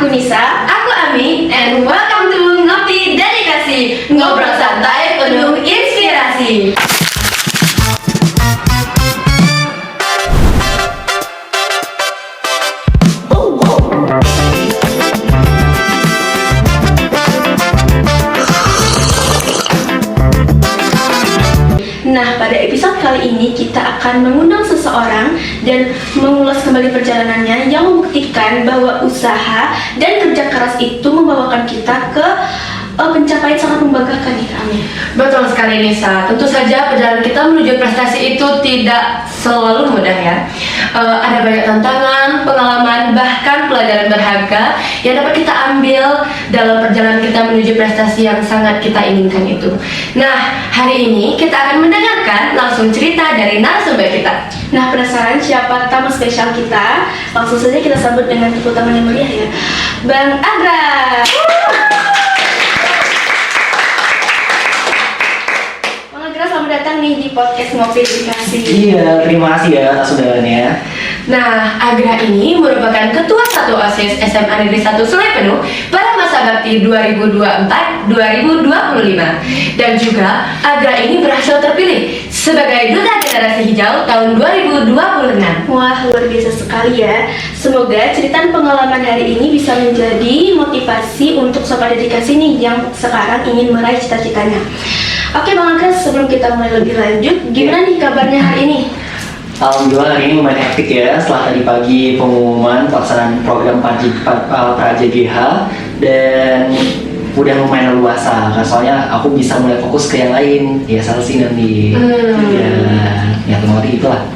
Aku Nisa, Aku Ami, and welcome to Ngopi Dedikasi, ngobrol santai penuh inspirasi. Nah, pada episode kali ini kita akan mengundang seseorang dan mengulas kembali perjalanannya yang membuktikan bahwa usaha dan kerja keras itu membawakan kita ke pencapaian sangat membanggakan nih Amin. Betul sekali Nisa, tentu saja perjalanan kita menuju prestasi itu tidak selalu mudah ya. Ada banyak tantangan, pengalaman, bahkan pelajaran berharga yang dapat kita ambil dalam perjalanan kita menuju prestasi yang sangat kita inginkan itu. Nah, hari ini kita akan mendengarkan langsung cerita dari narasumber kita. Nah, penasaran siapa tamu spesial kita? Langsung saja kita sambut dengan tepuk tangan yang meriah ya, Bang Agra. Bang Agra, selamat datang nih di podcast Ngopi Dedikasi. Iya, terima kasih ya atas undangannya. Nah, Agra ini merupakan Ketua 1 OSIS SMA Negeri 1 Sungai Penuh pada masa bakti 2024-2025. Dan juga Agra ini berhasil terpilih sebagai Duta Generasi Hijau tahun 2026. Wah, luar biasa sekali ya. Semoga cerita dan pengalaman hari ini bisa menjadi motivasi untuk sobat dedikasi nih yang sekarang ingin meraih cita-citanya. Oke Bang Agra, sebelum kita mulai lebih lanjut, gimana nih kabarnya hari ini? Alhamdulillah hari ini lumayan hektik ya setelah tadi pagi pengumuman pelaksanaan program pra-JGH dan udah lumayan luasa kan, soalnya aku bisa mulai fokus ke yang lain ya, salsi nanti ya mengerti itulah.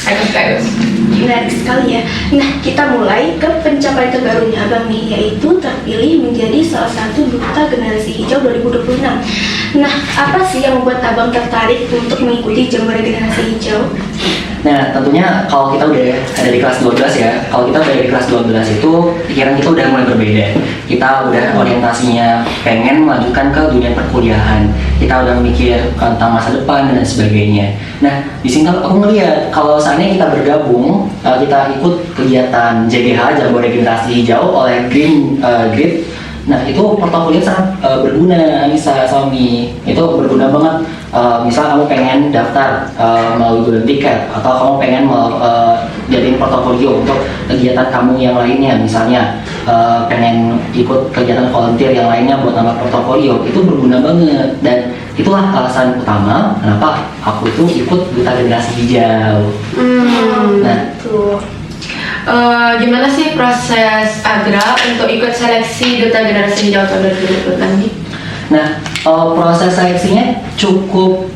Bagus. Menarik sekali ya. Nah, kita mulai ke pencapaian terbarunya Abang nih, yaitu terpilih menjadi salah satu Duta Generasi Hijau 2026. Nah, apa sih yang membuat Abang tertarik untuk mengikuti Jambore Generasi Hijau? Nah, tentunya kalau kita udah ada di kelas 12 ya, kalau kita udah di kelas 12 itu pikiran kita udah mulai berbeda. Kita udah orientasinya pengen melanjutkan ke dunia perkuliahan. Kita udah mikir tentang masa depan dan sebagainya. Nah, di sini aku ngeliat kalau seandainya kita bergabung, kita ikut kegiatan JGH Jambore Generasi Hijau oleh Green Grid. Nah, itu portofolio sangat berguna, Anissa, Sami. Itu berguna banget. Misal kamu pengen daftar melalui Golden Ticket, atau kamu pengen jadiin portofolio untuk kegiatan kamu yang lainnya. Misalnya pengen ikut kegiatan volunteer yang lainnya buat nambah portofolio, itu berguna banget. Dan itulah alasan utama kenapa aku itu ikut Duta Generasi Hijau. Nah, tuh. Gimana sih proses Agra untuk ikut seleksi Duta Generasi Hijau tahun 2026 ini? Nah, proses seleksinya cukup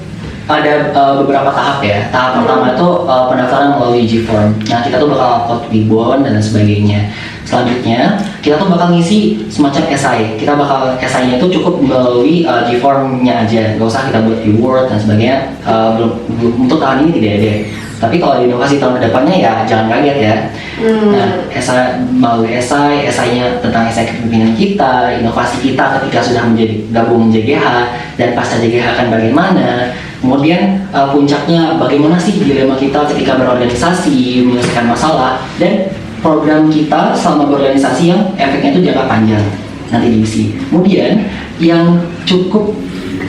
ada beberapa tahap ya. Tahap pertama itu pendaftaran melalui G-Form. Nah, kita tuh bakal upload di Bon dan sebagainya. Selanjutnya, kita tuh bakal ngisi semacam esai. Kita bakal esainya itu cukup melalui G-Form-nya aja. Gak usah kita buat di Word dan sebagainya. Untuk tahun ini tidak ada. Tapi kalau di inovasi tahun kedepannya ya jangan kaget ya. Nah, esai melalui esainya tentang esai kepemimpinan kita, inovasi kita ketika sudah menjadi gabung JGH dan pasca JGH akan bagaimana. Kemudian puncaknya bagaimana sih dilema kita ketika berorganisasi, menyelesaikan masalah, dan program kita selama berorganisasi yang efeknya itu jangka panjang nanti diisi. Kemudian yang cukup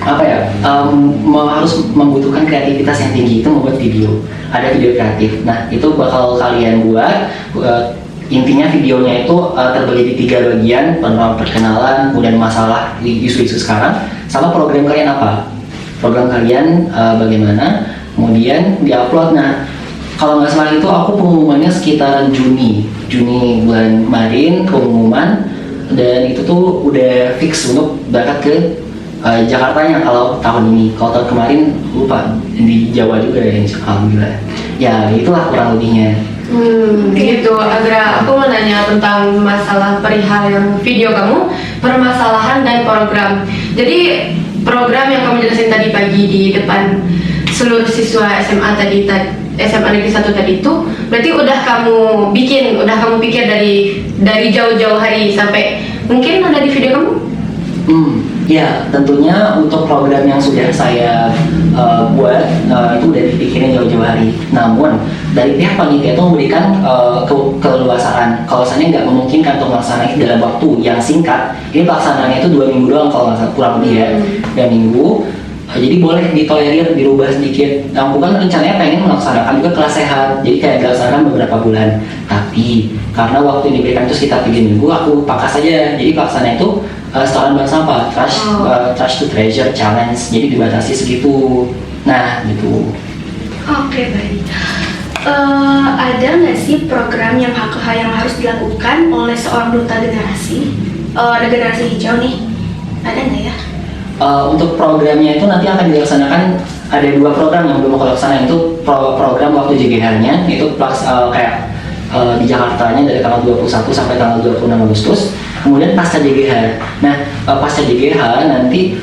harus membutuhkan kreativitas yang tinggi itu membuat video. Ada video kreatif. Nah, itu bakal kalian buat. Intinya videonya itu terbagi di 3 bagian: perkenalan, kemudian masalah isu-isu sekarang, sama program kalian apa. Program kalian bagaimana, kemudian diupload. Nah, kalau nggak salah itu aku pengumumannya sekitaran Juni bulan kemarin pengumuman, dan itu tuh udah fix untuk berangkat ke Jakartanya kalau tahun ini. Kalau tahun kemarin lupa, di Jawa juga ya, alhamdulillah. Ya itulah kurang lebihnya. Gitu. Agra, aku mau nanya tentang masalah perihal yang video kamu, permasalahan dan program. Jadi program yang kamu jelasin tadi pagi di depan seluruh siswa SMA SMA Negeri 1 tadi itu berarti udah kamu pikir dari jauh-jauh hari sampai mungkin ada di video kamu? Ya, tentunya untuk program yang sudah saya buat itu udah dipikirin jauh-jauh hari. Namun dari pihak panitia itu memberikan keleluasaan kalau misalnya nggak memungkinkan untuk melaksanakan dalam waktu yang singkat. Ini pelaksanaannya itu 2 minggu doang kalau nggak salah, kurang lebih ya, 2 minggu. Jadi boleh ditolerir, dirubah sedikit. Nah, aku kan rencananya pengen melaksanakan juga kelas sehat, jadi kayak dilaksanakan beberapa bulan. Tapi karena waktu yang diberikan itu sekitar 3 minggu, aku pangkas saja. Jadi pelaksanaan itu setoran bank sampah, trash to treasure challenge. Jadi dibatasi segitu. Nah, gitu. Oke, baik. Ada nggak sih program yang yang harus dilakukan oleh seorang duta generasi, generasi hijau nih? Ada nggak ya? Untuk programnya itu nanti akan dilaksanakan, ada 2 program yang belum aku laksanain. Itu program waktu JGH-nya, itu kayak di Jakartanya dari tanggal 21 sampai tanggal 26 Agustus. Kemudian pasca JGH. Nah, pasca JGH nanti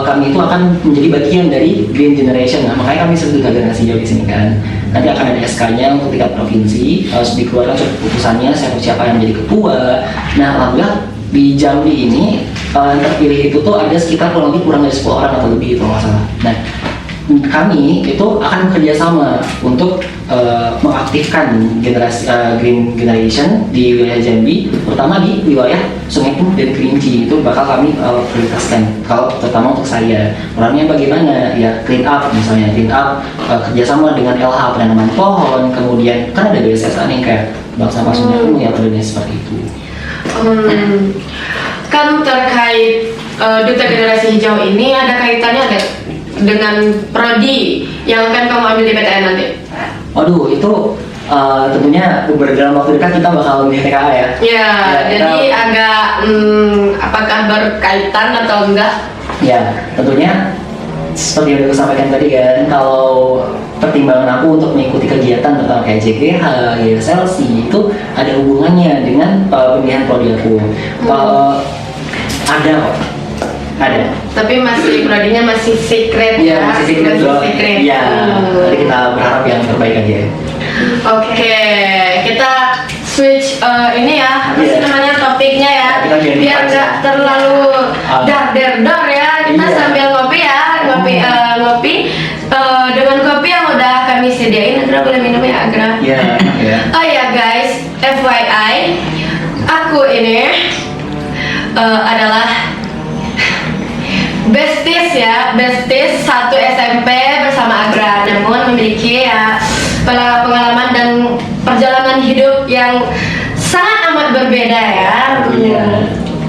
kami itu akan menjadi bagian dari Green Generation. Nah, makanya kami sebut generasi hijau di sini kan. Nanti akan ada SK-nya untuk tingkat provinsi, harus dikeluarkan surat keputusannya siapa yang menjadi ketua. Nah, alhamdulillah di Jambi ini yang terpilih itu tuh ada sekitar kurang dari 10 orang atau lebih itu nggak salah. Nah, kami itu akan bekerja sama untuk mengaktifkan generasi Green Generation di wilayah Jambi, terutama di wilayah Sungai Pun dan Kerinci. Itu bakal kami prioritaskan. Kalau terutama untuk saya, orangnya bagaimana ya, clean up misalnya, kerjasama dengan LH penanaman pohon, kemudian kan ada BSSA nih kayak bank sampah Sungai Pun ya, pada seperti itu. Kan terkait duta generasi hijau ini ada kaitannya dengan prodi yang akan kamu ambil di PTN nanti. Waduh, itu tentunya dalam waktu dekat kita bakal di TKA ya. Ya, jadi agak apakah berkaitan atau enggak? Ya, tentunya seperti yang aku sampaikan tadi kan, kalau pertimbangan aku untuk mengikuti kegiatan terutama kayak JGH, YSLC itu ada hubungannya dengan pemilihan prodi aku. Ada kok. Ada. Tapi masih prodinya masih secret Iya, ya? masih secret loh. Iya, jadi kita berharap yang terbaik aja. Oke, kita switch ini ya, apa sih namanya topiknya ya, Kita ganti biar vibes nggak ya. terlalu dar ya. Kita Iya. sambil ngopi ya, ngopi dengan kopi yang udah kami sediain. Agra boleh minum ya, Agra? Iya, ya. Oh ya guys, FYI, aku ini adalah besties satu SMP bersama Agra, namun memiliki ya pengalaman dan perjalanan hidup yang sangat amat berbeda ya. Iya.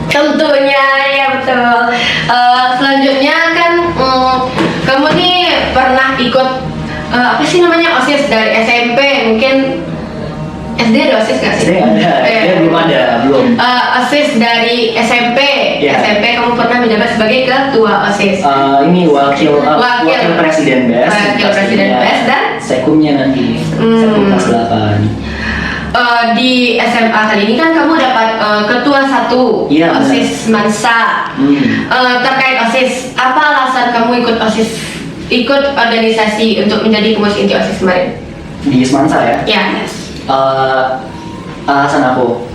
Tentunya ya betul. Selanjutnya kan kamu nih pernah ikut apa sih namanya OSIS dari SMP, mungkin SD ada OSIS nggak sih? SD ada, belum ada, belum. OSIS dari SMP. Iya. SMP kamu pernah menjabat sebagai ketua OSIS. Ini wakil presiden BES. Wakil presiden BES dan sekumnya nanti, sekum kelas 8. Di SMA kali ini kan kamu dapat ketua 1 Iya, OSIS Mansa. Terkait OSIS, apa alasan kamu ikut OSIS, ikut organisasi untuk menjadi pengurus inti OSIS kemarin? Di Semansa ya? Ya. Alasan aku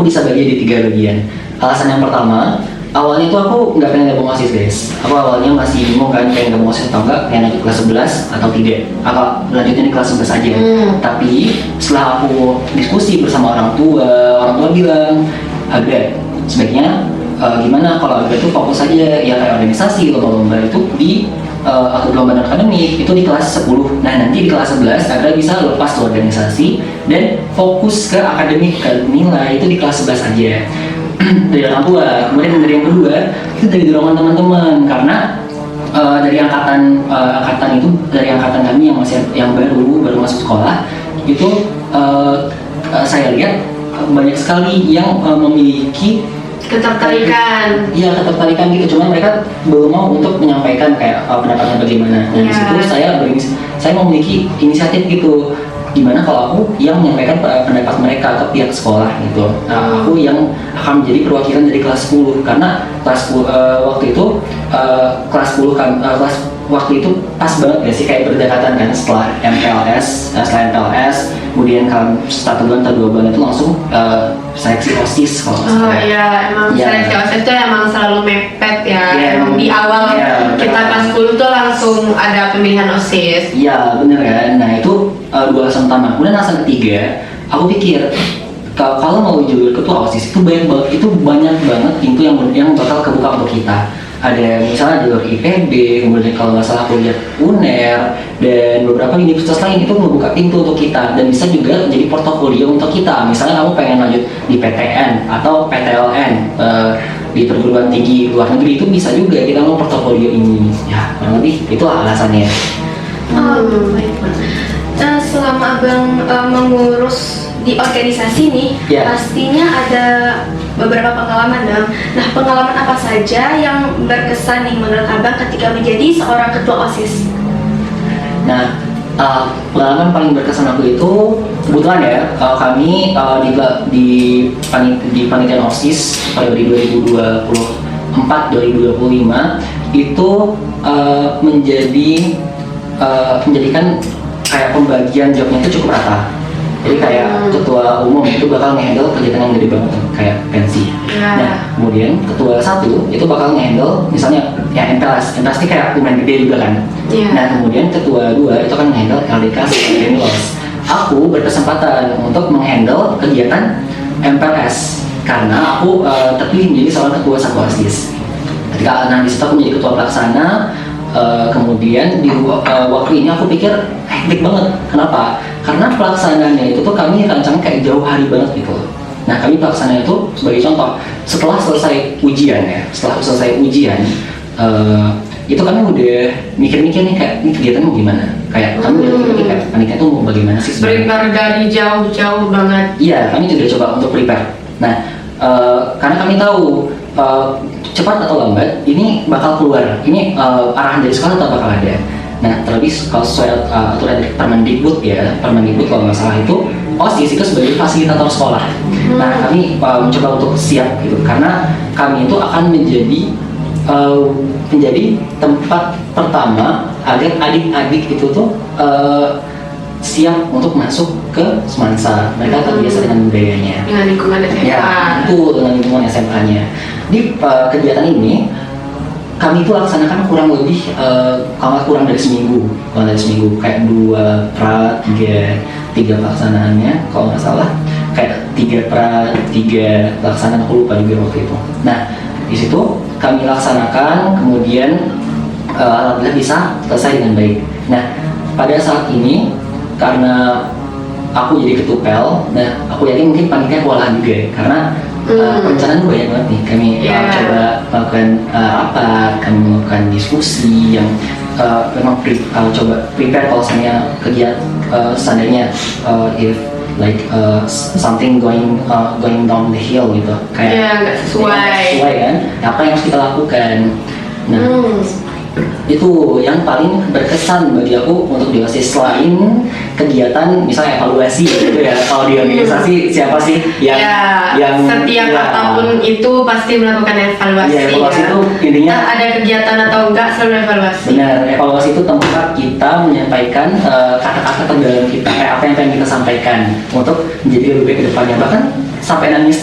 bisa bagi di 3 bagian. Alasan yang pertama, awalnya tuh aku nggak pengen gabung OSIS guys. Aku awalnya masih bingung kan, pengen gabung OSIS atau enggak, pengen lanjut kelas 11 atau tidak, apa lanjutnya di kelas 11 aja. Tapi setelah aku diskusi bersama orang tua bilang, Agra, sebaiknya gimana kalau Agra tuh fokus aja ya kayak organisasi, lomba-lomba itu di atau lomba akademik itu di kelas 10. Nah, nanti di kelas 11 Agra bisa lepas ke organisasi dan fokus ke akademik, ke nilai itu di kelas 11 aja. Dari orang tua. Kemudian dari yang kedua itu dari dorongan teman-teman, karena dari angkatan kami yang baru masuk sekolah itu saya lihat banyak sekali yang memiliki Ketertarikan. Iya, ketertarikan gitu, cuman mereka belum mau untuk menyampaikan kayak pendapatnya bagaimana. Nah, di situ saya memiliki inisiatif gitu. Gimana kalau aku yang menyampaikan pendapat mereka ke pihak sekolah gitu. Nah, aku yang akan menjadi perwakilan dari kelas 10, karena kelas 10 waktu itu waktu itu pas banget ya sih, kayak berdekatan kan setelah MPLS, kemudian kan 1 bulan atau 2 bulan itu langsung seleksi OSIS kalau nggak salah. Iya, emang Ya. seleksi OSIS itu emang selalu mepet ya. Iya, Emang di awal iya, kita benar. kelas 10 tuh langsung ada pemilihan OSIS. Iya, bener kan. Nah, itu dua alasan utama. Kemudian alasan ketiga, aku pikir kalau mau jadi ketua OSIS itu banyak banget pintu yang bakal kebuka untuk kita. Ada misalnya jalur IPB, kemudian kalau nggak salah aku lihat UNER dan beberapa universitas lain itu membuka pintu untuk kita dan bisa juga jadi portofolio untuk kita. Misalnya kamu pengen lanjut di PTN atau PTLN di perguruan tinggi luar negeri, itu bisa juga kita mau portofolio ini. Ya kurang lebih itulah alasannya. Baik. Selama abang mengurus di organisasi nih, Ya. pastinya ada beberapa pengalaman dong. Nah, pengalaman apa saja yang berkesan nih menurut abang ketika menjadi seorang ketua OSIS? Nah, pengalaman paling berkesan aku itu kebetulan ya, kami di panitian OSIS pada 2024-2025 itu menjadikan kayak pembagian jobnya itu cukup rata. Jadi kayak ketua umum itu bakal nge-handle kegiatan yang gede banget kayak pensi. Nah, kemudian ketua satu itu bakal nge-handle misalnya ya MPLS ini kayak lumayan gede juga kan. Nah, kemudian ketua dua itu kan nge-handle LDK dan LOS. Aku berkesempatan untuk meng-handle kegiatan MPLS karena aku terpilih menjadi seorang ketua satu OSIS. Di situ aku menjadi ketua pelaksana. Kemudian di waktu ini aku pikir hektik banget. Kenapa? Karena pelaksananya itu tuh kami rancang kayak jauh hari banget gitu. Nah, kami pelaksananya itu sebagai contoh setelah selesai ujian itu kami udah mikir-mikir nih kayak ini kegiatan mau gimana. Kayak kami udah mikir kayak panitia tuh mau bagaimana sih sebenarnya. Prepare dari jauh-jauh banget. Iya, kami juga coba untuk prepare. Nah, karena kami tahu cepat atau lambat ini bakal keluar. Ini arahan dari sekolah atau bakal ada. Nah, terlebih kalau sesuai aturan dari Permendikbud kalau nggak salah itu OSIS itu sebagai fasilitator sekolah. Nah, kami mencoba untuk siap gitu karena kami itu akan menjadi tempat pertama agar adik-adik itu tuh siap untuk masuk ke Semansa. Mereka terbiasa dengan budayanya. Dengan lingkungan SMA. Ya, itu dengan lingkungan SMA-nya. Di kegiatan ini kami itu laksanakan kurang lebih kalau kurang dari seminggu, kayak 2 pra, 3 pelaksanaannya kalau nggak salah, kayak 3 pra, 3 pelaksanaan, aku lupa juga waktu itu. Nah, di situ kami laksanakan, kemudian alhamdulillah bisa selesai dengan baik. Nah, pada saat ini karena aku jadi ketupel, nah aku yakin mungkin panitia kewalahan juga ya, karena perencanaan banyak banget nih. Kami coba melakukan rapat, kami melakukan diskusi yang memang coba prepare kalau misalnya kegiatan seandainya if like something going down the hill gitu, kayak nggak sesuai kan, apa yang harus kita lakukan. Nah, itu yang paling berkesan bagi aku untuk di OSIS, selain kegiatan misalnya evaluasi gitu ya. Kalau di organisasi siapa sih yang setiap tahun itu pasti melakukan evaluasi. Ya, evaluasi itu intinya ada kegiatan atau enggak selalu evaluasi. Benar, evaluasi itu tempat kita menyampaikan kata-kata terdalam kita, apa yang pengen kita sampaikan untuk menjadi lebih baik ke depannya, bahkan sampai nangis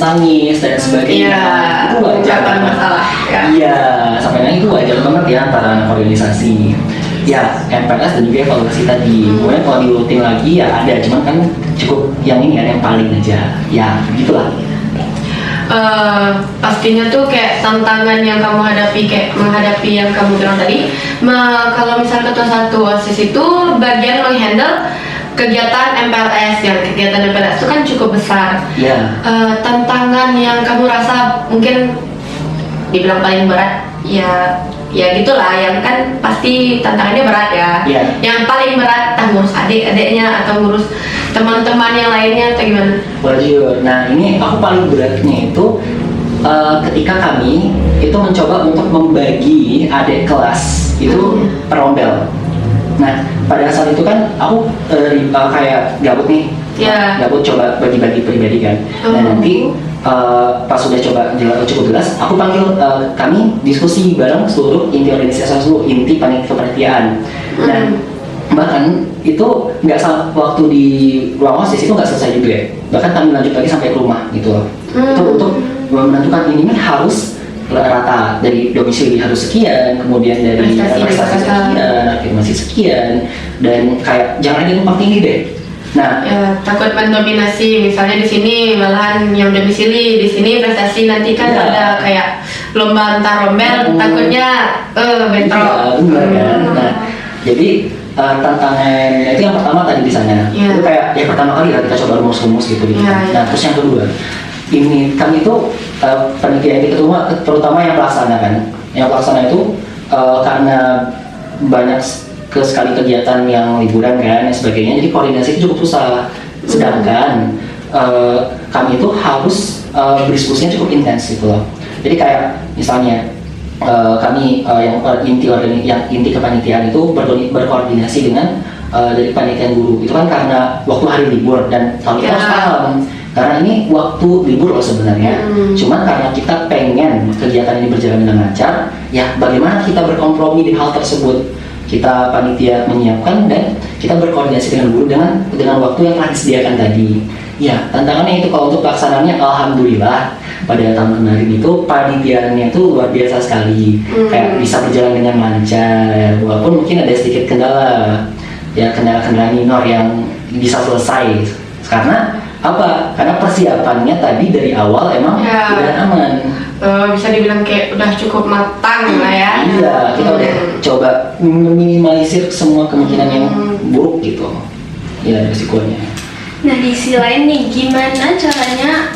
dan sebagainya. Itu wajar banget. Masalah. Iya, sampai nangis itu wajar banget ya antara anak organisasi. Ya, MPLS dan juga evaluasi tadi. Kemudian kalau diurutin lagi ya ada, cuman kan cukup yang ini kan yang paling aja. Ya, gitulah. Pastinya tuh kayak tantangan yang kamu hadapi, kayak menghadapi yang kamu bilang tadi. Kalau misalnya ketua satu OSIS itu bagian menghandle kegiatan MPLS, yang kegiatan MPLS itu kan cukup besar. Iya. Tantangan yang kamu rasa mungkin dibilang paling berat, ya gitulah, yang kan pasti tantangannya berat ya. Iya. Yang paling berat ngurus adik-adiknya atau ngurus teman-teman yang lainnya atau gimana? Wajib. Nah, ini aku paling beratnya itu ketika kami itu mencoba untuk membagi adik kelas itu per rombel. Nah, pada saat itu kan aku kayak gabut nih, gabut coba bagi-bagi pribadi kan. Dan nanti pas sudah coba cukup jelas, aku panggil kami diskusi bareng seluruh inti organisasi, seluruh inti kepanitiaan. Nah, bahkan itu nggak waktu di ruang OSIS itu nggak selesai juga ya. Bahkan kami lanjut lagi sampai ke rumah gitu. Itu untuk menentukan ini harus rata, dari domisili harus sekian, kemudian dari prestasi sekian, afirmasi sekian, dan kayak jangan ada yang numpang tinggi deh. Nah, Ya, takut mendominasi, misalnya di sini malahan yang domisili, di sini prestasi, nanti kan Ya. ada kayak lomba antar rombel, takutnya bentrok. iya, benar kan. Nah, jadi tantangannya itu yang pertama tadi di sana. Iya. Itu kayak ya pertama kali lah kita coba rumus-rumus gitu. Iya, iya. Nah, terus yang kedua, ini kami itu panitia itu terutama yang pelaksana kan. Yang pelaksana itu karena banyak sekali kegiatan yang liburan kan dan sebagainya, jadi koordinasi itu cukup susah. Sedangkan kami itu harus berdiskusinya cukup intens gitu loh. Jadi kayak misalnya kami yang inti kepanitiaan itu berkoordinasi dengan dari panitia guru. Itu kan karena waktu hari libur dan kalau kita harus paham karena ini waktu libur loh sebenarnya. Cuman karena kita pengen kegiatan ini berjalan dengan lancar, ya bagaimana kita berkompromi di hal tersebut. Kita panitia menyiapkan dan kita berkoordinasi dengan guru dengan waktu yang telah disediakan tadi. Ya, tantangannya itu kalau untuk pelaksanaannya alhamdulillah pada tahun kemarin itu panitiaannya itu luar biasa sekali. Kayak bisa berjalan dengan lancar walaupun mungkin ada sedikit kendala. Ya, kendala-kendala minor yang bisa selesai. Karena apa? Karena persiapannya tadi dari awal emang udah aman. Bisa dibilang kayak udah cukup matang lah ya. Iya, kita udah coba meminimalisir semua kemungkinan yang buruk gitu. Ya, resikonya. Nah, di sisi lain nih, gimana caranya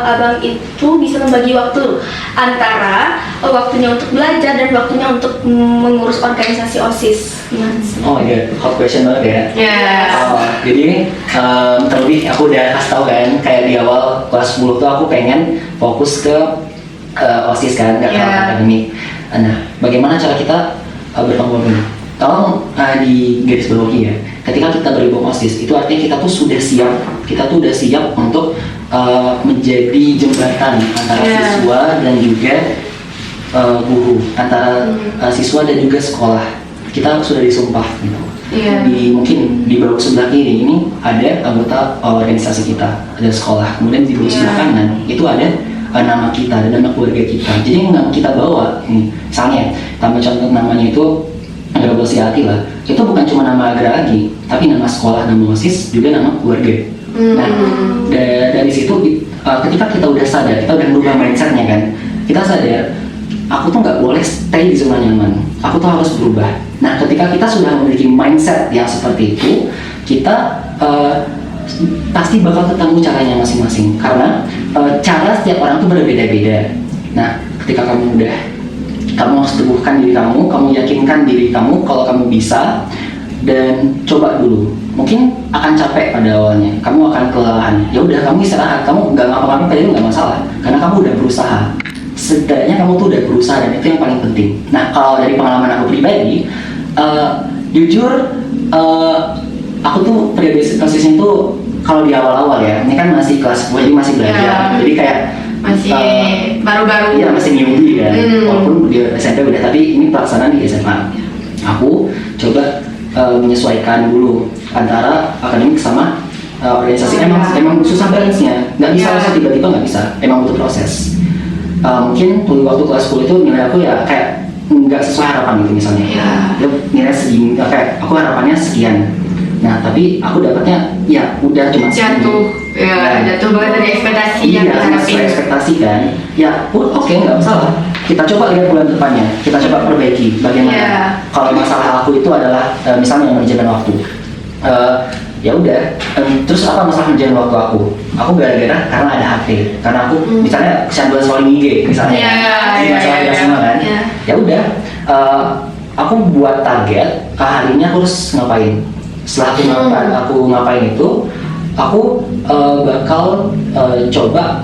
abang itu bisa membagi waktu antara waktunya untuk belajar dan waktunya untuk mengurus organisasi OSIS? Gimana sih? Oh iya, hot question banget ya. Ya. Jadi terlebih aku udah kasih tahu kan, kayak di awal kelas 10 tuh aku pengen fokus ke OSIS kan, nggak ke akademik. Nah, bagaimana cara kita berkompromi? Kalau di garis bawahi ya, ketika kita bergabung OSIS, itu artinya kita tuh sudah siap untuk menjadi jembatan antara siswa dan juga guru, antara siswa dan juga sekolah. Kita sudah disumpah gitu. Mungkin di bawah sebelah kiri ini ada anggota organisasi kita, ada sekolah. Kemudian di bawah sebelah kanan itu ada nama kita, ada nama keluarga kita. Jadi yang kita bawa ini, misalnya tambah contoh namanya itu Agrabel Siati lah, itu bukan cuma nama Agra lagi, tapi nama sekolah, nama OSIS, juga nama keluarga. Nah, dari situ ketika kita udah sadar, kita udah berubah mindsetnya kan, kita sadar, aku tuh nggak boleh stay di zona nyaman, aku tuh harus berubah. Nah, ketika kita sudah memiliki mindset yang seperti itu, kita pasti bakal ketemu caranya masing-masing, karena cara setiap orang tuh berbeda-beda. Nah, ketika kamu harus teguhkan diri kamu yakinkan diri kamu kalau kamu bisa, dan coba dulu. Mungkin akan capek pada awalnya, kamu akan kelelahan. Ya udah, kamu istirahat, kamu nggak ngapa-ngapain tadi nggak masalah, karena kamu udah berusaha. Setidaknya kamu tuh udah berusaha dan itu yang paling penting. Nah, kalau dari pengalaman aku pribadi, jujur, aku tuh periode posisinya tuh kalau di awal-awal ya, ini kan masih kelas 10, jadi masih belajar, jadi kayak masih baru-baru. Iya, masih newbie kan, walaupun di SMP udah, tapi ini pelaksanaan di SMA. Aku coba menyesuaikan dulu antara akademik sama organisasi. Emang susah balance-nya, nggak bisa langsung tiba-tiba, nggak bisa, emang butuh proses. Mungkin waktu kelas 10 itu nilai aku ya kayak nggak sesuai harapan gitu misalnya. Nilai segini, kayak aku harapannya sekian. Nah, tapi aku dapatnya ya udah cuma jatuh banget dari ekspektasi yang kita sesuai harapin. ekspektasi kan. Ya, oke, nggak masalah. Kita coba lihat bulan depannya, kita coba perbaiki bagaimana. Kalau masalah aku itu adalah misalnya manajemen waktu. Ya udah, terus apa masalah manajemen waktu aku? Aku gara-gara karena ada HP, karena aku misalnya kecanduan scrolling IG misalnya. Ini masalah kita semua kan. Ya udah, aku buat target harinya harus ngapain. Setelah aku ngapain itu, aku bakal coba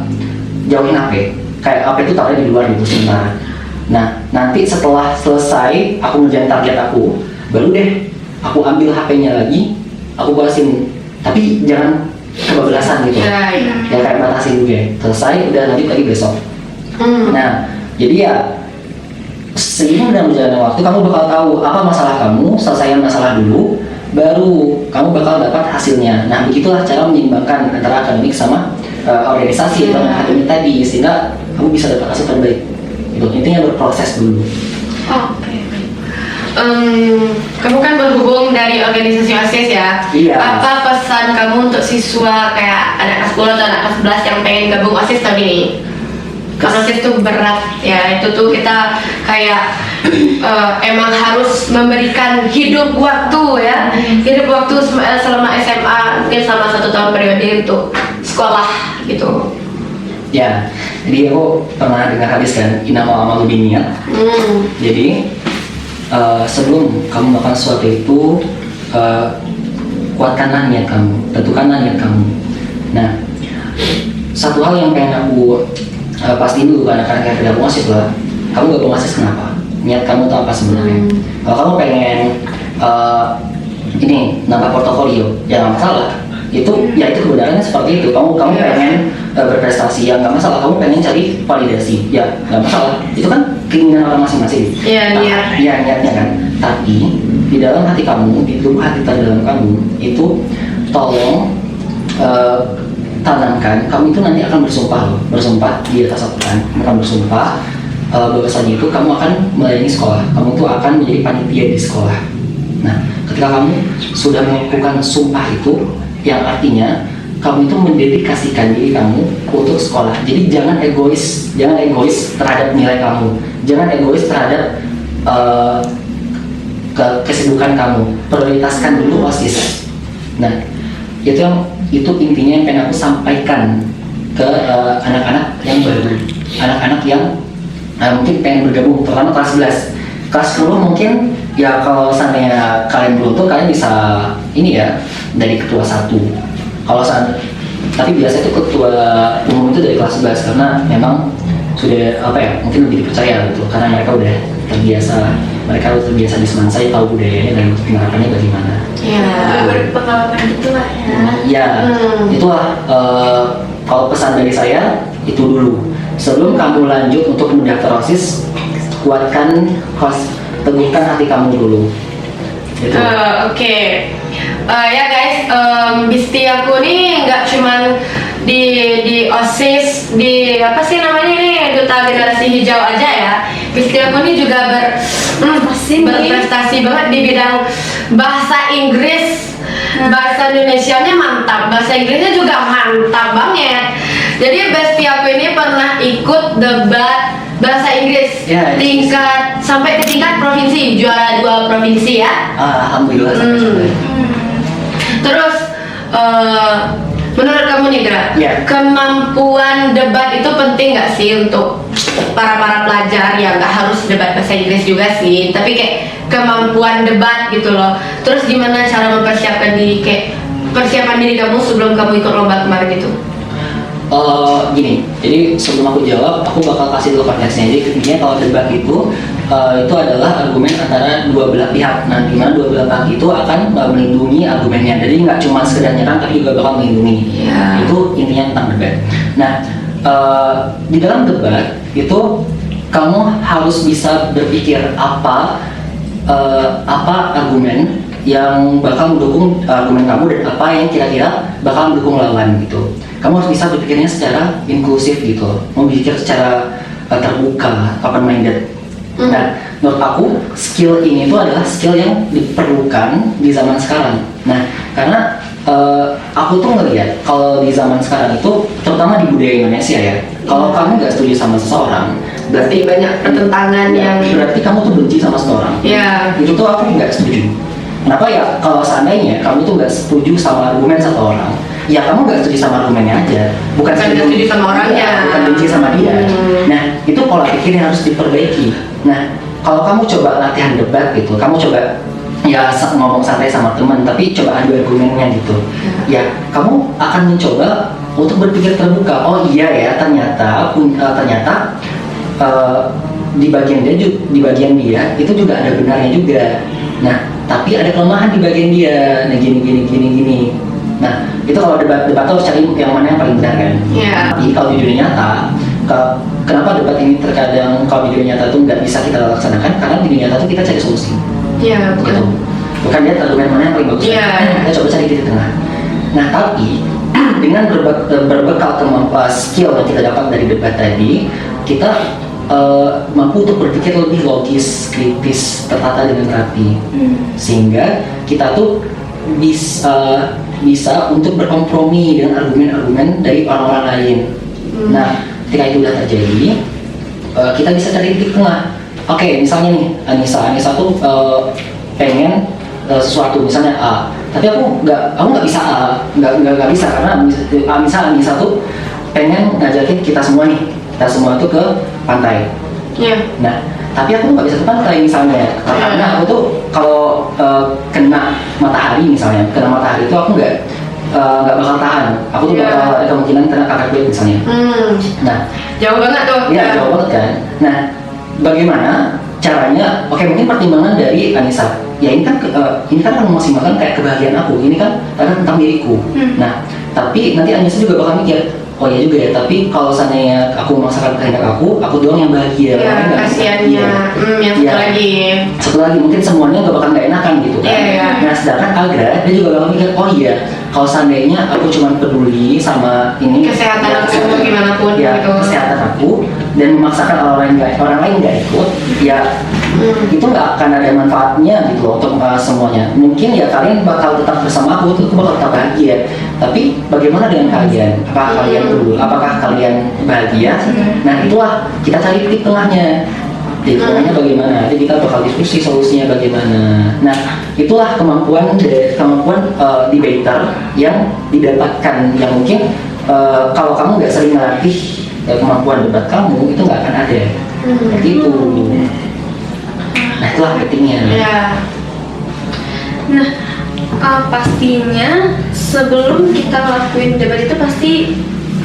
jauhin HP. Kayak HP itu taruhnya di luar gitu sementara. Nah, nanti setelah selesai aku ngerjain target aku, baru deh aku ambil HP-nya lagi, aku batasin. Tapi jangan kebablasan gitu. Ya kayak batasin juga. Selesai, udah lanjut lagi besok. Nah, jadi ya seiring dengan berjalannya waktu, kamu bakal tahu apa masalah kamu, selesaikan masalah dulu, baru kamu bakal dapat hasilnya. Nah, begitulah cara menyeimbangkan antara akademik sama organisasi atau akademik tadi, sehingga kamu bisa dapat hasil terbaik. Itu intinya berproses dulu. Oke. kamu kan berhubung dari organisasi OSIS ya. Iya. Apa pesan kamu untuk siswa kayak anak kelas 10 atau anak kelas 11 yang pengen gabung OSIS tahun ini? Karena OSIS itu berat ya, itu tuh kita kayak emang harus memberikan hidup waktu ya, hidup waktu selama SMA, mungkin selama 1 tahun periode untuk sekolah gitu. Ya, jadi aku pernah dengar hadis kan, innamal a'malu binniyat. Jadi sebelum kamu melakukan sesuatu itu, kuatkanlah niat kamu, tentukanlah niat kamu. Nah, satu hal yang pengen aku pastiin dulu ke anak-anak yang tidak OSIS lah, kamu gak OSIS kenapa? Niat kamu itu apa sebenarnya? Kalau kamu pengen ini nambah portofolio, ya nggak masalah. Itu ya itu kebenarannya seperti itu. Kamu pengen berprestasi, ya nggak masalah. Kamu pengen cari validasi, ya nggak masalah. Itu kan keinginan orang masing-masing. Iya, niat. Iya, niatnya kan. Tapi di dalam hati kamu, di lubuk hati dalam kamu itu tolong tanamkan. Kamu itu nanti akan bersumpah di atas Al-Quran. Akan bersumpah bahwasanya itu kamu akan melayani sekolah. Kamu tuh akan menjadi panitia di sekolah. Nah, ketika kamu sudah melakukan sumpah itu, yang artinya kamu itu mendedikasikan diri kamu untuk sekolah. Jadi jangan egois terhadap nilai kamu, jangan egois terhadap kesibukan kamu. Prioritaskan dulu OSIS. Nah, itu intinya yang pengen aku sampaikan ke anak-anak yang baru, anak-anak yang mungkin pengen bergabung, terutama kelas 11. Kelas 10 mungkin ya kalau seandainya kalian beruntung, kalian bisa ini ya dari ketua 1. Tapi biasa itu ketua umum itu dari kelas 11 karena memang sudah mungkin lebih dipercaya gitu, karena mereka udah terbiasa di Semansai, tahu budayanya dan penerapannya bagaimana. Iya. Berpengalaman gitu lah ya. Ya, itulah kalau pesan dari saya itu dulu. Sebelum kamu lanjut untuk mendaftar OSIS, teguhkan hati kamu dulu. Gitu. Oke. Ya guys, Bisti aku nih nggak cuman di OSIS, di apa sih namanya nih, Duta Generasi Hijau aja ya. Bisti aku nih juga berprestasi banget di bidang bahasa Inggris. Bahasa Indonesianya mantap, bahasa Inggrisnya juga mantap banget. Jadi Besti aku ini pernah ikut debat bahasa Inggris sampai ke tingkat provinsi, juara 2 provinsi ya. Alhamdulillah. Terus menurut kamu nih Gra, kemampuan debat itu penting nggak sih untuk para pelajar yang nggak harus debat bahasa Inggris juga sih, tapi kayak kemampuan debat gitu loh. Terus gimana cara mempersiapkan diri, kayak persiapan diri kamu sebelum kamu ikut lomba kemarin itu? Gini, jadi sebelum aku jawab, aku bakal kasih dulu konteksnya. Jadi intinya kalau debat itu adalah argumen antara dua belah pihak. Nah, dimana dua belah pihak itu akan melindungi argumennya. Jadi nggak cuma sekedar nyerang, tapi juga bakal melindungi. Itu intinya tentang debat. Nah, di dalam debat itu kamu harus bisa berpikir apa argumen yang bakal mendukung argumen kamu dan apa yang kira-kira bakal mendukung lawan gitu. Kamu harus bisa berpikirnya secara inklusif gitu, memikir secara terbuka, open minded. Nah, menurut aku skill ini itu adalah skill yang diperlukan di zaman sekarang. Nah, karena aku tuh ngeliat kalau di zaman sekarang itu, terutama di budaya Indonesia ya, kalau kamu nggak setuju sama seseorang, berarti banyak pertentangan berarti kamu tuh benci sama seseorang. Itu tuh aku nggak setuju. Kenapa ya? Kalau seandainya kamu tuh nggak setuju sama argumen satu orang, ya kamu nggak setuju sama argumennya aja, bukan setuju sama orangnya, bukan benci sama dia. Nah, itu pola pikir yang harus diperbaiki. Nah, kalau kamu coba latihan debat gitu, kamu coba ya ngomong santai sama teman, tapi coba adu argumennya gitu. Ya, kamu akan mencoba untuk berpikir terbuka. Oh iya ya, ternyata di bagian dia itu juga ada benarnya juga. Nah, tapi ada kelemahan di bagian dia. Nah, gini. Nah, itu kalau debat harus cari yang mana yang paling benar kan. Tapi kalau di dunia nyata, kenapa debat ini terkadang kalau di dunia nyata tuh nggak bisa kita laksanakan? Karena di dunia nyata tuh kita cari solusi. Iya, betul. Gitu. Bukan lihat argumen mana yang paling bagus. Kita coba cari titik tengah. Nah, tapi dengan berbekal kemampuan skill yang kita dapat dari debat tadi, kita mampu untuk berpikir lebih logis, kritis, tertata dengan rapi, sehingga kita tuh bisa untuk berkompromi dengan argumen-argumen dari orang-orang lain. Nah, ketika itu udah terjadi, kita bisa cari titik tengah. Oke, misalnya nih Anissa tuh pengen sesuatu, misalnya A, tapi aku nggak bisa A, nggak bisa karena misalnya Anissa tuh pengen ngajakin kita semua tuh ke pantai. Nah, tapi aku nggak bisa ke pantai misalnya, karena aku tuh kalau kena matahari itu aku nggak bakal tahan. Aku tuh bakal ada kemungkinan kena kakak kulit misalnya. Nah, jauh banget tuh. Iya, jauh banget kan. Nah, bagaimana caranya? Oke, mungkin pertimbangan dari Anissa. Ya ini kan memaksimalkan kayak kebahagiaan aku. Ini kan karena tentang diriku. Nah, tapi nanti Anissa juga bakal mikir, oh ya juga ya, tapi kalau seandainya aku memaksakan kehendak aku doang yang bahagia. Ya, kasihannya. Yang satu lagi mungkin semuanya gak enakan gitu kan. Nah, sedangkan Agra dia juga bakal mikir, oh iya, kalau seandainya aku cuma peduli sama ini kesehatan aku gimana pun ya, gitu. Kesehatan aku dan memaksakan orang lain nggak ikut, ya itu nggak akan ada manfaatnya gitu loh untuk semuanya. Mungkin ya kalian bakal tetap bersama aku bakal tetap bahagia, tapi bagaimana dengan kalian? Apakah kalian peduli? Apakah kalian bahagia? Nah, itulah kita cari titik tengahnya. Titik tengahnya bagaimana? Nanti kita bakal diskusi solusinya bagaimana. Nah, itulah kemampuan debater yang didapatkan, yang mungkin kalau kamu nggak sering melatih kemampuan debat kamu, itu nggak akan ada. Seperti itu. Nah, itulah pentingnya. Nah, pastinya sebelum kita ngelakuin debat itu pasti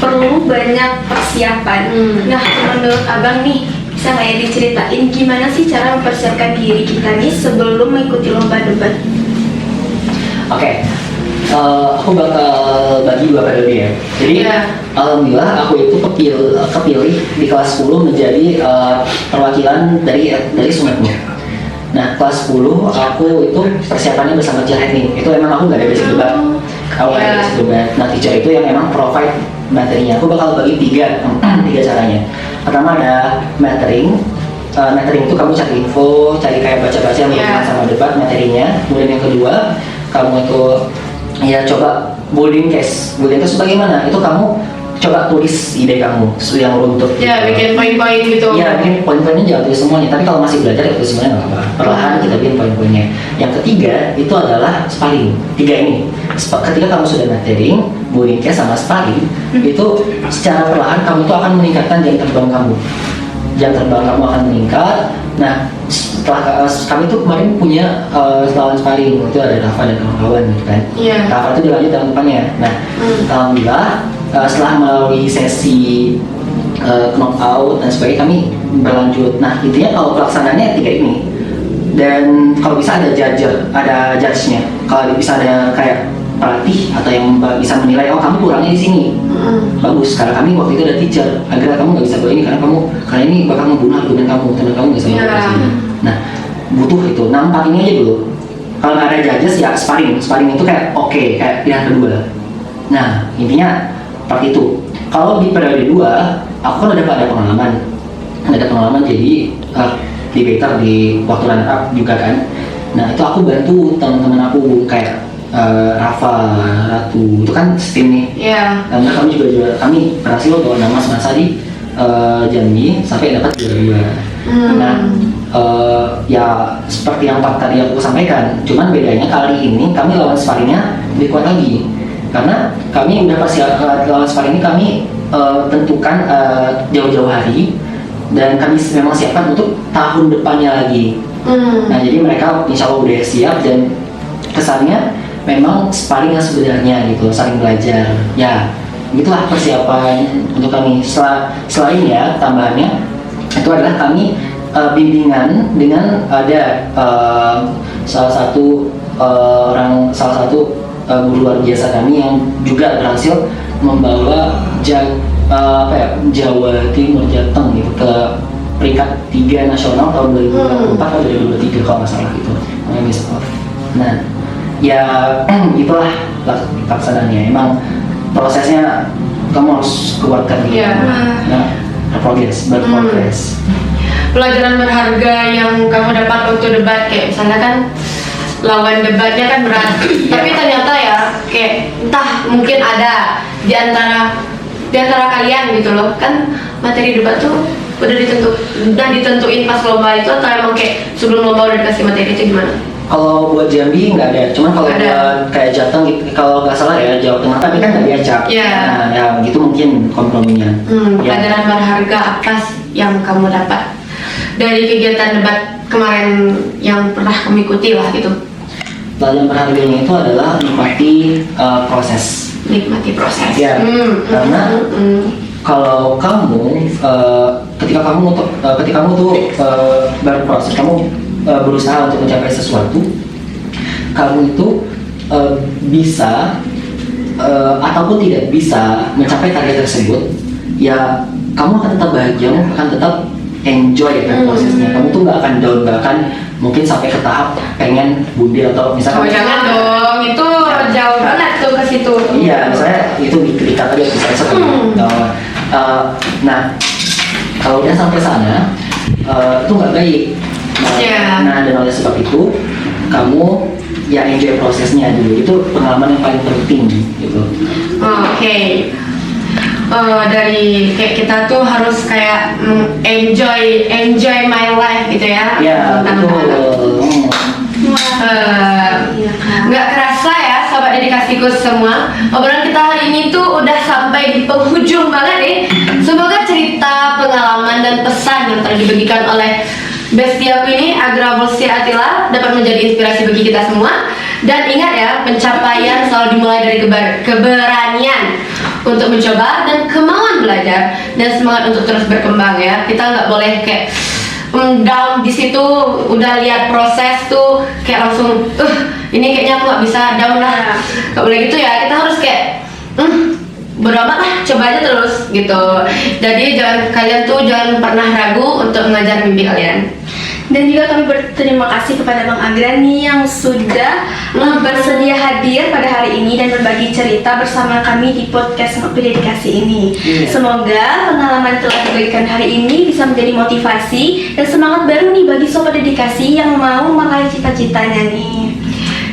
perlu banyak persiapan. Nah, menurut abang nih, bisa nggak ya diceritain gimana sih cara mempersiapkan diri kita nih sebelum mengikuti lomba debat? Oke. Aku bakal bagi dua periode ya. Jadi alhamdulillah aku itu kepilih di kelas 10 menjadi perwakilan dari Sumatera. Nah, kelas 10 aku itu persiapannya bersama teacher nih. Itu emang aku nggak ada basic debat. Aku nggak ada basic debat. Nah, teacher itu yang emang provide materinya. Aku bakal bagi tiga caranya. Pertama ada mentoring. Mentoring itu kamu cari info, cari kayak baca-baca yang berhubungan sama debat materinya. Kemudian yang kedua, kamu itu ya coba building case bagaimana? Itu kamu coba tulis ide kamu yang runtut. Ya, bikin poin-poin gitu. Ya, bikin poin-poinnya jangan tulis semuanya. Tapi kalau masih belajar ya tulis semuanya nggak apa-apa. Perlahan kita bikin poin-poinnya. Yang ketiga itu adalah sparring. Tiga ini. Ketika kamu sudah mentoring, building case sama sparring, itu secara perlahan kamu itu akan meningkatkan jam terbang kamu. Jam terbang kamu akan meningkat. Nah, setelah kami tuh kemarin punya lawan sparring, itu ada Rafa dan kawan-kawan gitu kan. Rafa itu dilanjut tahun depannya. Nah, alhamdulillah setelah melalui sesi knockout dan sebagainya kami berlanjut. Nah, intinya kalau pelaksanaannya tiga ini. Dan kalau bisa ada judge-nya. Kalau bisa ada kayak pelatih atau yang bisa menilai, oh kamu kurangnya di sini. Bagus, karena kami waktu itu ada teacher agar kamu nggak bisa bawa ini karena ini bakal membunuh argumen kamu, teman kamu nggak bisa bawa di sini. Nah, butuh itu. Nah, 4 ini aja dulu. Kalau nggak ada judges ya sparring itu kayak kayak pilihan kedua. Nah, intinya seperti itu. Kalau di periode 2, aku kan ada pengalaman jadi debater di waktu run up juga kan. Nah, itu aku bantu teman-teman aku kayak Rafa, Ratu, itu kan tim nih. Dan kami berhasil bawa nama semasa di Jambi sampai dapat juara 2. Nah, ya seperti yang tadi aku sampaikan, cuman bedanya kali ini kami lawan sparringnya lebih kuat lagi. Karena kami udah lawan sparring ini kami tentukan jauh-jauh hari dan kami memang siapkan untuk tahun depannya lagi. Nah, jadi mereka insya Allah udah siap dan kesannya memang sparring yang sebenarnya gitu, saling belajar. Ya, itulah persiapan untuk kami. Selain ya, tambahannya itu adalah kami bimbingan dengan ada salah satu guru luar biasa kami yang juga berhasil membawa Jawa Timur Jateng gitu ke peringkat 3 nasional tahun 2024 atau 2023 kalau nggak salah gitu. Nah, ya itulah pelaksanaannya. Emang prosesnya kamu harus kuatkan gitu. Iya. Nah, berprogres. Pelajaran berharga yang kamu dapat waktu debat, kayak misalnya kan lawan debatnya kan berat, tapi ternyata ya kayak entah mungkin ada di antara kalian gitu loh, kan materi debat tuh udah ditentuin pas lomba itu, atau emang kayak sebelum lomba udah dikasih materi itu gimana? Kalau buat Jambi nggak ada, cuman kalau buat kayak Jateng, kalau nggak salah ya Jawa Tengah, tapi kan nggak diacak. Iya. Nah, ya gitu mungkin komprominya. Ya. Pelajaran berharga apa yang kamu dapat dari kegiatan debat kemarin yang pernah kamu ikuti lah gitu? Pelajaran berharganya itu adalah nikmati proses. Nikmati proses. Ya, karena kalau kamu ketika kamu tuh berproses, kamu berusaha untuk mencapai sesuatu, kamu itu bisa ataupun tidak bisa mencapai target tersebut, ya kamu akan tetap bahagia, kamu akan tetap enjoy kan prosesnya. Kamu tuh nggak akan down, nggak akan mungkin sampai ke tahap pengen bunuh atau misalnya. Oh jangan dong, itu jauh banget tuh ke situ. Iya, misalnya itu dikat aja misalnya seperti nah kalau udah sampai sana itu nggak baik. Nah, dan oleh sebab itu kamu ya enjoy prosesnya dulu, itu pengalaman yang paling penting gitu. Oke. Dari kayak kita tuh harus kayak enjoy my life gitu ya. Ya, betul. Nggak kerasa ya sobat dedikasiku semua, obrolan kita hari ini tuh udah sampai di penghujung banget nih. Semoga cerita, pengalaman, dan pesan yang telah dibagikan oleh bestiaku ini, Agra Bolsi Atila, dapat menjadi inspirasi bagi kita semua. Dan ingat ya, pencapaian selalu dimulai dari keberanian untuk mencoba dan kemauan belajar dan semangat untuk terus berkembang ya. Kita nggak boleh kayak down di situ, udah lihat proses tuh kayak langsung ini kayaknya aku nggak bisa, down lah. Nggak boleh gitu ya, kita harus kayak beramat lah, coba aja terus gitu. Jadi kalian tuh jangan pernah ragu untuk mengajar mimpi kalian. Dan juga kami berterima kasih kepada Bang Agra nih yang sudah bersedia hadir pada hari ini dan berbagi cerita bersama kami di podcast Ngopi Dedikasi ini. Semoga pengalaman telah dibagikan hari ini bisa menjadi motivasi dan semangat baru nih bagi sobat dedikasi yang mau meraih cita-citanya nih.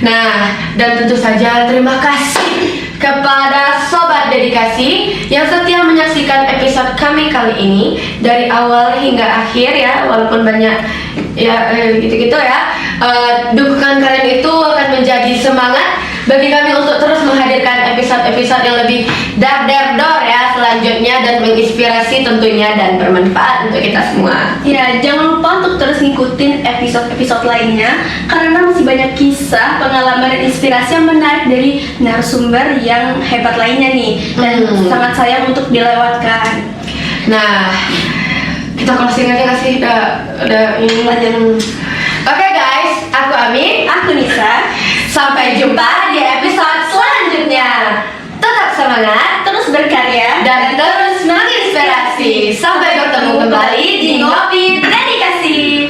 Nah, dan tentu saja terima kasih kepada sobat dedikasi yang setia menyaksikan episode kami kali ini dari awal hingga akhir ya, walaupun banyak ya gitu-gitu ya. Dukungan kalian itu akan menjadi semangat bagi kami untuk terus menghadirkan episode-episode yang lebih dar ya selanjutnya, dan menginspirasi tentunya dan bermanfaat untuk kita semua. Ya, jangan lupa untuk terus ngikutin episode-episode lainnya karena masih banyak kisah, pengalaman, dan inspirasi yang menarik dari narasumber yang hebat lainnya nih, dan sangat sayang untuk dilewatkan. Nah, kita closing aja nggak sih? Udah ini aja. Oke guys, aku Amin, Aku Nisa. sampai jumpa di episode selanjutnya. Tetap semangat, Terus berkarya dan terus menginspirasi. Sampai bertemu kembali di Ngopi Dedikasi.